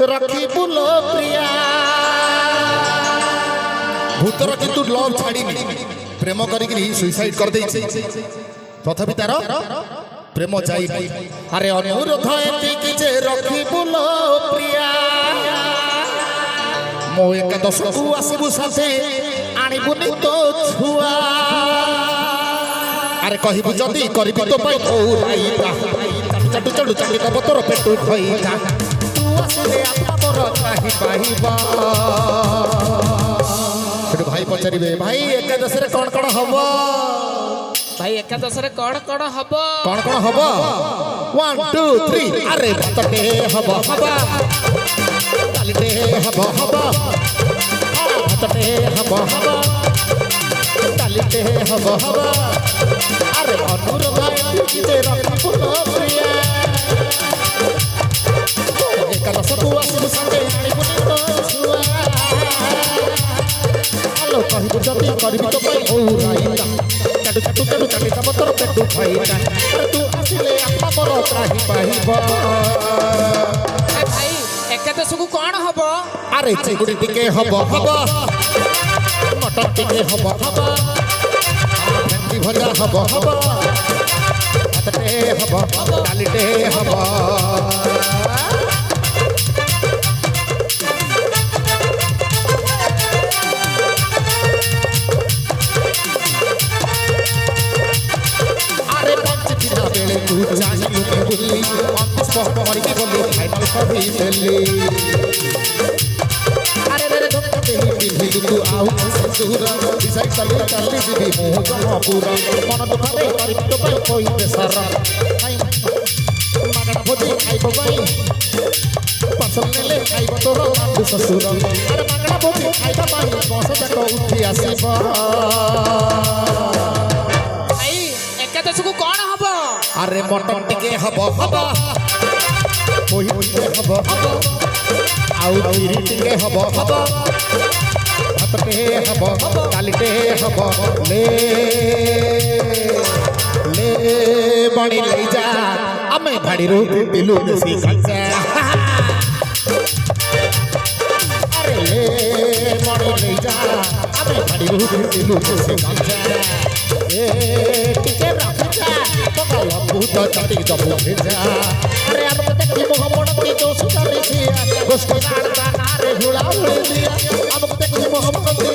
रखी बुलो प्रिया भूतर किंतु लव छाड़ी प्रेम करी सुइसाइड कर दे तथापि तार प्रेम जाई अरे अनुरोध एति जे रखी बुलो प्रिया मो एकादश को आसबु साथे आनिबुनी तो छुआ अरे कहबु जदी करबी तो पाई ओराइता चटु चटु चटि तब तोर पेटु खइता तू आसले आपा मोर काहि पाइबा सेठु भाई पचारिबे भाई एकादश रे कोन कोन हबो भाई एकादश रे कोन कोन हबो 1 2 3 अरे भतटे हबो हबा डालटे हबो हबा भतटे हबो हबा डालटे हबो हबा अरे अनुरोध एति जे रखपुलो प्रिया एकादश को आसबु संगे आनिबुनी तो छुआ हेलो कहबु जदी करबी तो पाई ओराइता चटु चटु चटु चटि तब तोर पेटु खइता अरे तू आसिले आपा मोर त्राहि पाइबा भाई एकादश को कोन हबो अरे चिंगुड़ी टिके हबो हबो मटन टिके हबो हबो भेंडी भजा हबो हबो भातटे हबो डालिटे हबो तू चाही लुके बुल्ली अंतिस पहट मरी के बोली फाइनल कभी दिल्ली अरे रे धोके देही पिंधी तू आउ सुरा डिसाइड चली चली जीवी मोह जमा पूरा मन दुखरे करी तो पाई कोई बेसरा आई मगन भोजी खाइबो बाई पसंद नेले खाइबो तोर आंदु ससुर अरे मगन भोजी खाइबा बाई बस देखो उठी आसीबा भाई एकादश को कोन हबो अरे मटन टिके हबो हबो मोहि टिके हबो हबो आउ चिरी टिके हबो हबो भातटे हबो डालिटे हबो ले ले बणी ले जा आमे भाड़ी रो दिलु सी कंचा अरे ले बणी ले जा आमे भाड़ी रो दिलु सी कंचा ए टिके रखा बहुत चटी दबो भेजा अरे अब देखि मोहम्मद की दोस्त करे छी गोष्ठी नार नारे हुला हुली अब देखि मोहम्मद की